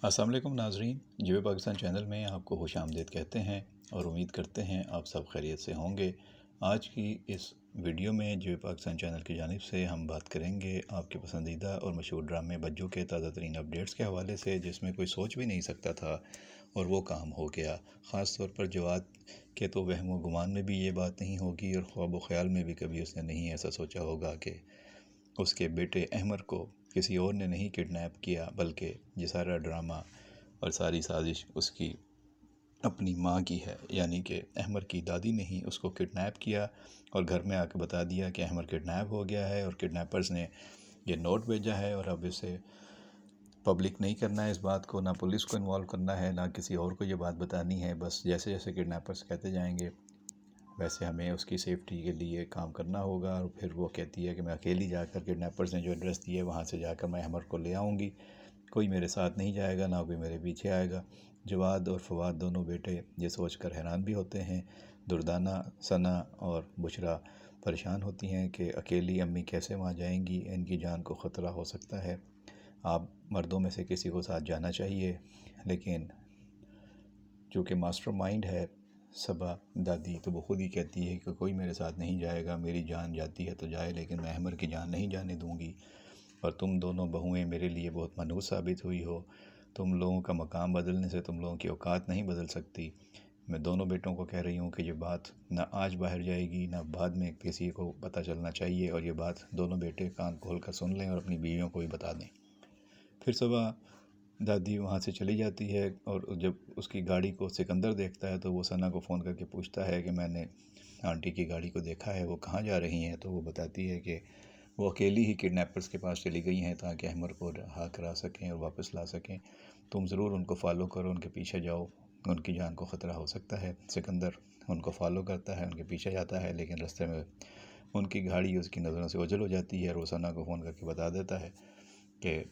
السلام علیکم ناظرین، جیو پاکستان چینل میں آپ کو خوش آمدید کہتے ہیں اور امید کرتے ہیں آپ سب خیریت سے ہوں گے۔ آج کی اس ویڈیو میں جیو پاکستان چینل کی جانب سے ہم بات کریں گے آپ کے پسندیدہ اور مشہور ڈرامے بجو کے تازہ ترین اپڈیٹس کے حوالے سے، جس میں کوئی سوچ بھی نہیں سکتا تھا اور وہ کام ہو گیا۔ خاص طور پر جواد کے تو وہم و گمان میں بھی یہ بات نہیں ہوگی اور خواب و خیال میں بھی کبھی اس نے نہیں ایسا سوچا ہوگا کہ اس کے بیٹے احمر کو کسی اور نے نہیں کڈنیپ کیا، بلکہ یہ سارا ڈرامہ اور ساری سازش اس کی اپنی ماں کی ہے، یعنی کہ احمر کی دادی نے ہی اس کو کڈنیپ کیا اور گھر میں آ کے بتا دیا کہ احمر کڈنیپ ہو گیا ہے، اور کڈنیپرز نے یہ نوٹ بھیجا ہے اور اب اسے پبلک نہیں کرنا ہے، اس بات کو نہ پولیس کو انوالو کرنا ہے، نہ کسی اور کو یہ بات بتانی ہے۔ بس جیسے جیسے کڈنیپرز کہتے جائیں گے ویسے ہمیں اس کی سیفٹی کے لیے کام کرنا ہوگا۔ اور پھر وہ کہتی ہے کہ میں اکیلی جا کر کڈنیپرز نے جو ایڈریس دیے وہاں سے جا کر میں احمر کو لے آؤں گی، کوئی میرے ساتھ نہیں جائے گا، نہ کوئی میرے پیچھے آئے گا۔ جواد اور فواد دونوں بیٹے یہ سوچ کر حیران بھی ہوتے ہیں۔ دردانہ، ثنا اور بشرا پریشان ہوتی ہیں کہ اکیلی امی کیسے وہاں جائیں گی، ان کی جان کو خطرہ ہو سکتا ہے، آپ مردوں میں سے کسی کو ساتھ جانا چاہیے۔ لیکن چونکہ ماسٹر مائنڈ ہے صبا دادی، تو وہ خود ہی کہتی ہے کہ کوئی میرے ساتھ نہیں جائے گا، میری جان جاتی ہے تو جائے، لیکن میں احمر کی جان نہیں جانے دوں گی، اور تم دونوں بہوئیں میرے لیے بہت منحوس ثابت ہوئی ہو، تم لوگوں کا مقام بدلنے سے تم لوگوں کی اوقات نہیں بدل سکتی۔ میں دونوں بیٹوں کو کہہ رہی ہوں کہ یہ بات نہ آج باہر جائے گی نہ بعد میں کسی کو پتہ چلنا چاہیے، اور یہ بات دونوں بیٹے کان کھول کر سن لیں اور اپنی بیویوں کو بھی بتا دیں۔ پھر صبح دادی وہاں سے چلی جاتی ہے، اور جب اس کی گاڑی کو سکندر دیکھتا ہے تو وہ ثنا کو فون کر کے پوچھتا ہے کہ میں نے آنٹی کی گاڑی کو دیکھا ہے، وہ کہاں جا رہی ہیں؟ تو وہ بتاتی ہے کہ وہ اکیلی ہی کڈنیپرز کے پاس چلی گئی ہیں تاکہ احمر کو رہا کرا سکیں اور واپس لا سکیں، تم ضرور ان کو فالو کرو، ان کے پیچھے جاؤ، ان کی جان کو خطرہ ہو سکتا ہے۔ سکندر ان کو فالو کرتا ہے، ان کے پیچھے جاتا ہے، لیکن رستے میں ان کی گاڑی اس کی نظروں سے اوجھل ہو جاتی ہے، اور وہ ثنا کو فون کر کے بتا دیتا ہے کہ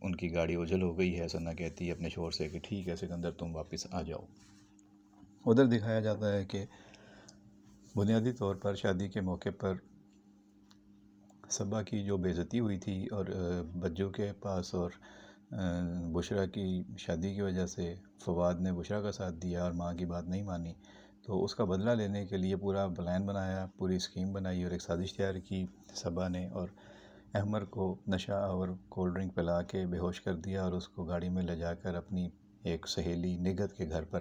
ان کی گاڑی اوجھل ہو گئی ہے۔ ثنا کہتی ہے اپنے شوہر سے کہ ٹھیک ہے سکندر، تم واپس آ جاؤ۔ ادھر دکھایا جاتا ہے کہ بنیادی طور پر شادی کے موقع پر صبا کی جو بے عزتی ہوئی تھی اور بجو کے پاس، اور بشرا کی شادی کی وجہ سے فواد نے بشرا کا ساتھ دیا اور ماں کی بات نہیں مانی، تو اس کا بدلہ لینے کے لیے پورا پلان بنایا، پوری اسکیم بنائی اور ایک سازش تیار کی صبا نے، اور احمر کو نشہ اور کولڈ ڈرنک پلا کے بے ہوش کر دیا اور اس کو گاڑی میں لے جا کر اپنی ایک سہیلی نگہت کے گھر پر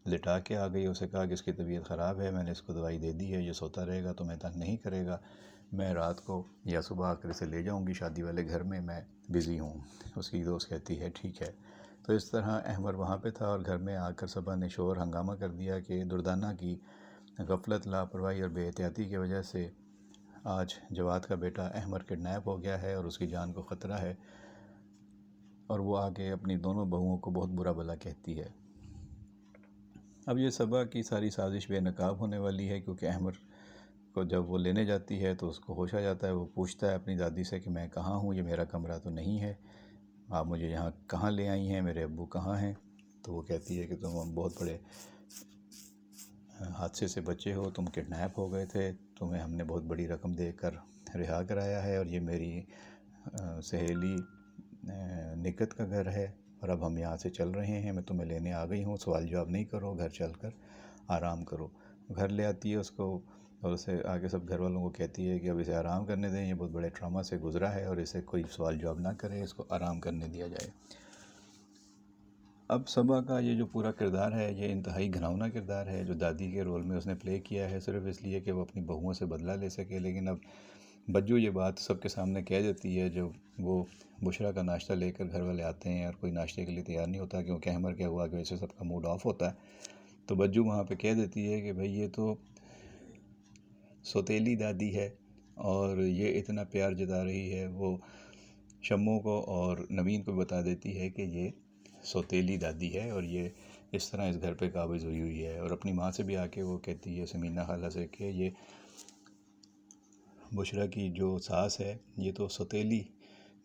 لٹا کے آ گئی۔ اسے کہا کہ اس کی طبیعت خراب ہے، میں نے اس کو دوائی دے دی ہے، یہ سوتا رہے گا تو میں تنگ نہیں کرے گا، میں رات کو یا صبح آ کر اسے لے جاؤں گی شادی والے گھر میں بزی ہوں۔ اس کی دوست کہتی ہے ٹھیک ہے۔ تو اس طرح احمر وہاں پہ تھا، اور گھر میں آ کر صبا نے شور ہنگامہ کر دیا کہ دردانہ کی غفلت، لاپرواہی اور بے احتیاطی کی وجہ سے آج جواد کا بیٹا احمر کڈنیپ ہو گیا ہے اور اس کی جان کو خطرہ ہے، اور وہ آ کے اپنی دونوں بہوؤں کو بہت برا بھلا کہتی ہے۔ اب یہ صبا کی ساری سازش بے نقاب ہونے والی ہے، کیونکہ احمر کو جب وہ لینے جاتی ہے تو اس کو ہوش آ جاتا ہے، وہ پوچھتا ہے اپنی دادی سے کہ میں کہاں ہوں، یہ میرا کمرہ تو نہیں ہے، آپ مجھے یہاں کہاں لے آئی ہیں، میرے ابو کہاں ہیں؟ تو وہ کہتی ہے کہ تم بہت بڑے حادثے سے بچے ہو، تم کڈنیپ ہو گئے تھے، تمہیں ہم نے بہت بڑی رقم دے کر رہا کرایا ہے، اور یہ میری سہیلی نگہت کا گھر ہے، اور اب ہم یہاں سے چل رہے ہیں، میں تمہیں لینے آ گئی ہوں، سوال جواب نہیں کرو، گھر چل کر آرام کرو۔ گھر لے آتی ہے اس کو، اور اسے آگے سب گھر والوں کو کہتی ہے کہ اب اسے آرام کرنے دیں، یہ بہت بڑے ٹراما سے گزرا ہے، اور اسے کوئی سوال جواب نہ کرے، اس کو آرام کرنے دیا جائے۔ اب صبا کا یہ جو پورا کردار ہے یہ انتہائی گھناؤنا کردار ہے، جو دادی کے رول میں اس نے پلے کیا ہے، صرف اس لیے کہ وہ اپنی بہوؤں سے بدلہ لے سکے۔ لیکن اب بجو یہ بات سب کے سامنے کہہ دیتی ہے، جب وہ بشرا کا ناشتہ لے کر گھر والے آتے ہیں اور کوئی ناشتے کے لیے تیار نہیں ہوتا، کیونکہ احمر کیا ہوا کہ ویسے سب کا موڈ آف ہوتا ہے، تو بجو وہاں پہ کہہ دیتی ہے کہ بھئی یہ تو سوتیلی دادی ہے، اور یہ اتنا پیار جتا رہی ہے، وہ شموں کو اور نوین کو بتا دیتی ہے کہ یہ سوتیلی دادی ہے، اور یہ اس طرح اس گھر پہ قابض ہوئی ہوئی ہے، اور اپنی ماں سے بھی آ کے وہ کہتی ہے سمینہ خالہ سے کہ یہ بشرا کی جو ساس ہے یہ تو سوتیلی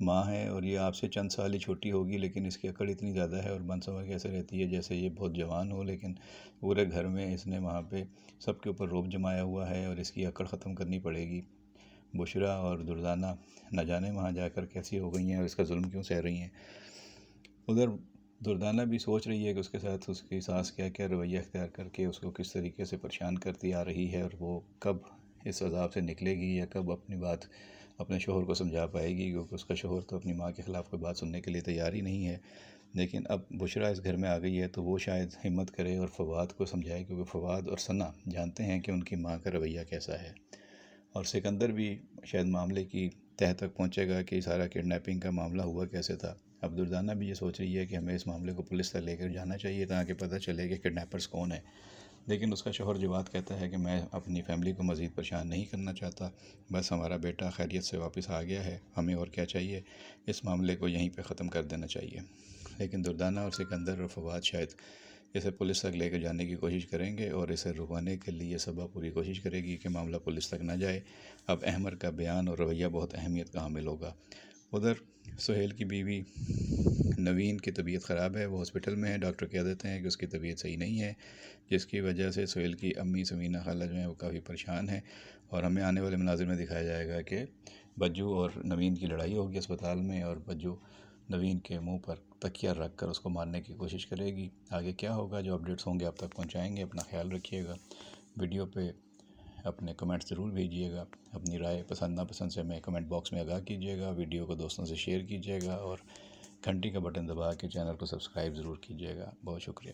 ماں ہے، اور یہ آپ سے چند سال ہی چھوٹی ہوگی، لیکن اس کی عقل اتنی زیادہ ہے اور من سمجھ کیسے رہتی ہے جیسے یہ بہت جوان ہو، لیکن پورے گھر میں اس نے وہاں پہ سب کے اوپر رعب جمایا ہوا ہے، اور اس کی عقل ختم کرنی پڑے گی۔ بشرا اور دردانہ نہ جانے وہاں جا کر کیسی ہو گئی ہیں اور اس کا ظلم کیوں سہ رہی ہیں۔ ادھر دردانہ بھی سوچ رہی ہے کہ اس کے ساتھ اس کی ساس کیا کیا رویہ اختیار کر کے اس کو کس طریقے سے پریشان کرتی آ رہی ہے، اور وہ کب اس عذاب سے نکلے گی یا کب اپنی بات اپنے شوہر کو سمجھا پائے گی، کیونکہ اس کا شوہر تو اپنی ماں کے خلاف کوئی بات سننے کے لیے تیار ہی نہیں ہے۔ لیکن اب بشریٰ اس گھر میں آ گئی ہے تو وہ شاید ہمت کرے اور فواد کو سمجھائے، کیونکہ فواد اور ثنا جانتے ہیں کہ ان کی ماں کا رویہ کیسا ہے، اور سکندر بھی شاید معاملے کی تہہ تک پہنچے گا کہ سارا کڈنیپنگ کا معاملہ ہوا کیسے تھا۔ اب دردانہ بھی یہ سوچ رہی ہے کہ ہمیں اس معاملے کو پولیس تک لے کر جانا چاہیے تاکہ پتہ چلے کہ کڈنیپرز کون ہیں، لیکن اس کا شوہر جو بات کہتا ہے کہ میں اپنی فیملی کو مزید پریشان نہیں کرنا چاہتا، بس ہمارا بیٹا خیریت سے واپس آ گیا ہے، ہمیں اور کیا چاہیے، اس معاملے کو یہیں پہ ختم کر دینا چاہیے۔ لیکن دردانہ اور سکندر اور فواد شاید اسے پولیس تک لے کر جانے کی کوشش کریں گے، اور اسے رکوانے کے لیے صبا پوری کوشش کرے گی کہ معاملہ پولیس تک نہ جائے۔ اب احمد کا بیان اور رویہ بہت اہمیت کا حامل ہوگا۔ ادھر سہیل کی بیوی نوین کی طبیعت خراب ہے، وہ ہاسپٹل میں ہے، ڈاکٹر کہہ دیتے ہیں کہ اس کی طبیعت صحیح نہیں ہے، جس کی وجہ سے سہیل کی امی سمینہ خالہ جو ہیں وہ کافی پریشان ہیں، اور ہمیں آنے والے مناظر میں دکھایا جائے گا کہ بجو اور نوین کی لڑائی ہوگی اسپتال میں، اور بجو نوین کے منہ پر تکیہ رکھ کر اس کو مارنے کی کوشش کرے گی۔ آگے کیا ہوگا، جو اپڈیٹس ہوں گے آپ تک پہنچائیں گے۔ اپنا خیال رکھیے گا، ویڈیو پہ اپنے کمنٹ ضرور بھیجیے گا، اپنی رائے پسند ناپسند سے ہمیں کمنٹ باکس میں آگاہ کیجیے گا، ویڈیو کو دوستوں سے شیئر کیجیے گا، اور گھنٹی کا بٹن دبا کے چینل کو سبسکرائب ضرور کیجیے گا۔ بہت شکریہ۔